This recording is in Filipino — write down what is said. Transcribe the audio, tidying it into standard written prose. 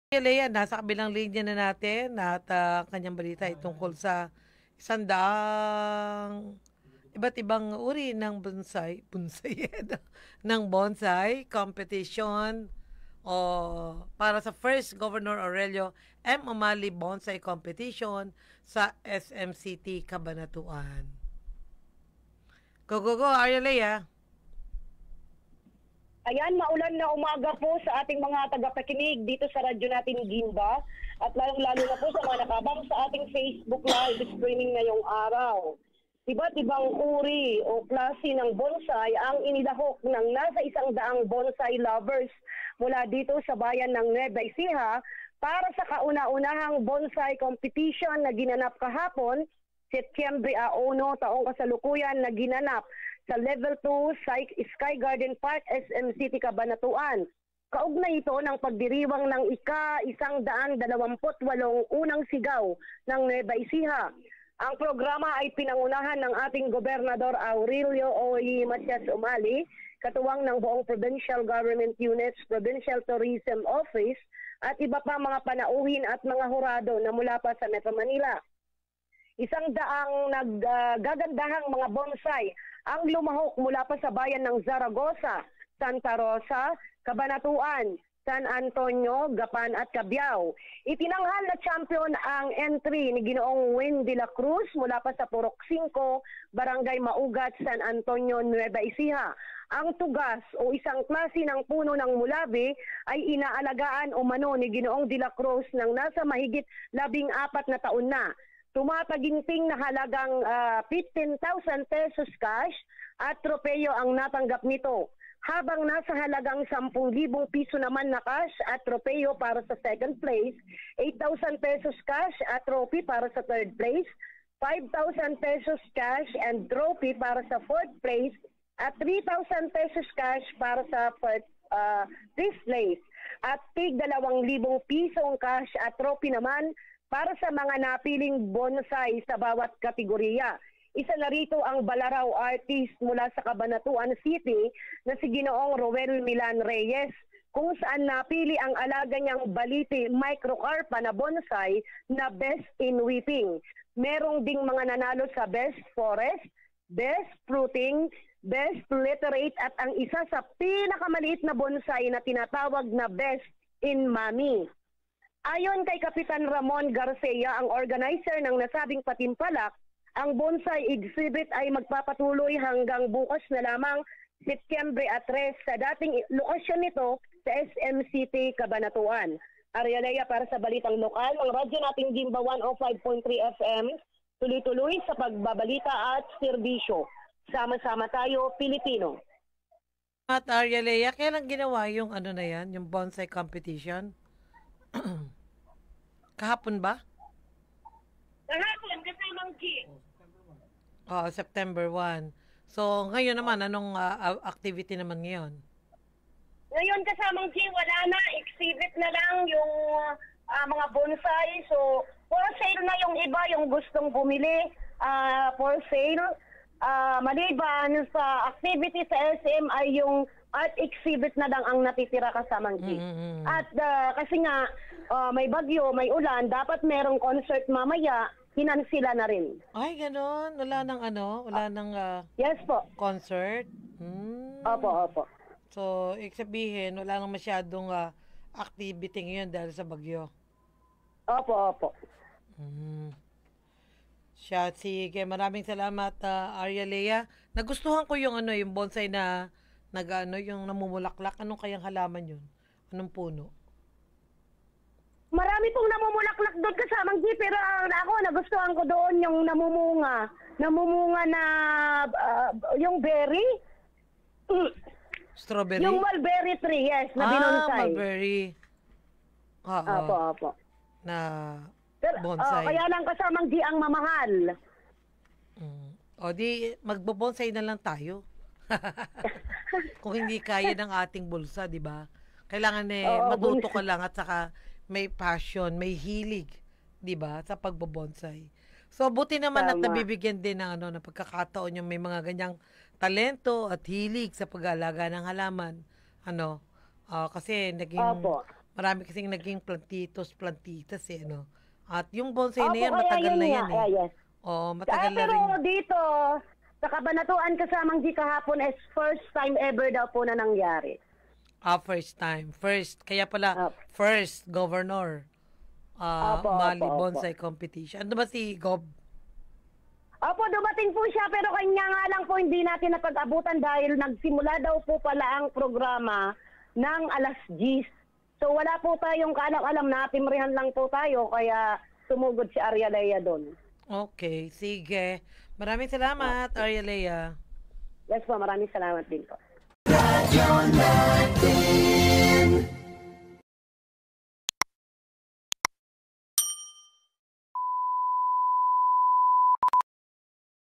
Lea, nasa kabilang linya na natin at kanyang balita ay tungkol sa isandaang iba't ibang uri ng bonsai, ng bonsai competition o para sa first Governor Aurelio M. Umali Bonsai Competition sa SMCT Cabanatuan. Go, go, go, Lea. Ayan, maulan na umaga po sa ating mga tagapakinig dito sa radyo natin Gimba at lalong-lalo na po sa mga nakabang sa ating Facebook Live streaming ngayong araw. Iba't ibang uri o klase ng bonsai ang inilahok ng nasa 100 bonsai lovers mula dito sa bayan ng Nueva Ecija para sa kauna-unahang bonsai competition na ginanap kahapon, Setyembre 1, taong kasalukuyan na ginanap sa Level 2 Sky Garden Park, SM City, Cabanatuan. Kaugnay ito ng pagdiriwang ng ika-128 unang sigaw ng Nueva Ecija. Ang programa ay pinangunahan ng ating Gobernador Aurelio O.E. Matias Umali, katuwang ng buong Provincial Government Units, Provincial Tourism Office, at iba pa mga panauhin at mga hurado na mula pa sa Metro Manila. 100 naggagandahang mga bonsai ang lumahok mula pa sa bayan ng Zaragoza, Santa Rosa, Cabanatuan, San Antonio, Gapan at Cabiao. Itinanghal na champion ang entry ni Ginoong Win de la Cruz mula pa sa Purok 5, Barangay Maugat, San Antonio, Nueva Ecija. Ang tugas o isang klase ng puno ng mulabi ay inaalagaan o mano ni Ginoong de la Cruz ng nasa mahigit 14 na taon na. Tumataginting na halagang 15,000 pesos cash at tropeyo ang natanggap nito. Habang nasa halagang 10,000 piso naman na cash at tropeyo para sa second place, 8,000 pesos cash at trophy para sa third place, 5,000 pesos cash and trophy para sa fourth place, at 3,000 pesos cash para sa fifth place. At tig 2,000 pisong cash at trophy naman para sa mga napiling bonsai sa bawat kategorya. Isa na rito ang Balaraw artist mula sa Cabanatuan City na si Ginoong Roel Milan Reyes, kung saan napili ang alaga niyang Baliti Microcarpa na bonsai na Best in Weeping. Merong ding mga nanalo sa Best Forest, Best Fruiting, Best Literate at ang isa sa pinakamaliit na bonsai na tinatawag na Best in Mami. Ayon kay Kapitan Ramon Garcia, ang organizer ng nasabing patimpalak, ang bonsai exhibit ay magpapatuloy hanggang bukas na lamang, Setyembre 3, sa dating lokasyon nito sa SM City, Cabanatuan. Arialea para sa Balitang Lokal, ang radyo nating Gimba 105.3 FM, tuloy-tuloy sa pagbabalita at serbisyo. Sama-sama tayo, Pilipino. At Arialea, kailan ginawa yung ano na yan, yung bonsai competition? Kahapon ba? Kahapon, kasamang G. September 1. So, ngayon naman, anong activity naman ngayon? Ngayon kasamang G, wala na. Exhibit na lang yung mga bonsai. So, for sale na yung iba, yung gustong bumili. For sale. Maliban sa activity sa SM ay yung art exhibit na lang ang natitira kasamang G. At kasi nga, may bagyo, may ulan, dapat merong concert mamaya, hinansila na rin. Ay, ganon. Wala nang wala nang Yes po. concert. Opo. So, sabihin, wala nang masyadong activity ngayon dahil sa bagyo. Opo. Siya, sige. Maraming salamat, Arya Lea. Nagustuhan ko yung yung bonsai na yung namumulaklak. Anong kayang halaman yun? Anong puno? Marami pong namumulaklak doon kasamang G, pero ako nagustuhan ko doon yung namumunga. Namumunga na yung berry. Strawberry? Yung mulberry tree, yes, na binonsai. Mulberry. Opo. Na pero, bonsai. Kaya lang kasamang G ang mamahal. O di, magbobonsai na lang tayo. Kung hindi kaya ng ating bulsa, di ba? Kailangan matuto ka lang at saka may passion, may hilig, 'di ba, sa pagbobonsai. So buti naman at nabibigyan din ng ng pagkakataon yung may mga ganyang talento at hilig sa pag-aalaga ng halaman. Kasi naging Marami kasing naging plantitos, plantitas eh, no? At yung bonsai na Opo, yan, kaya matagal yun na nga. yan eh. Yes. Oo, matagal na Pero rin. dito, sa Kabanatuan Kasamang G kahapon is first time ever daw po na nangyari. First time. First. Kaya pala, Opo. first governor. Opo, Mali opo, opo. bonsai competition. Ano ba si Gob? Opo, dumating po siya pero kanya nga lang po hindi natin napag-abutan dahil nagsimula daw po pala ang programa ng alas 10. So wala po tayong kaalam-alam na timrihan lang po tayo kaya sumugod si Arya Lea doon. Okay, sige. Maraming salamat, Arya Lea. Yes po, maraming salamat din po. Radyo natin.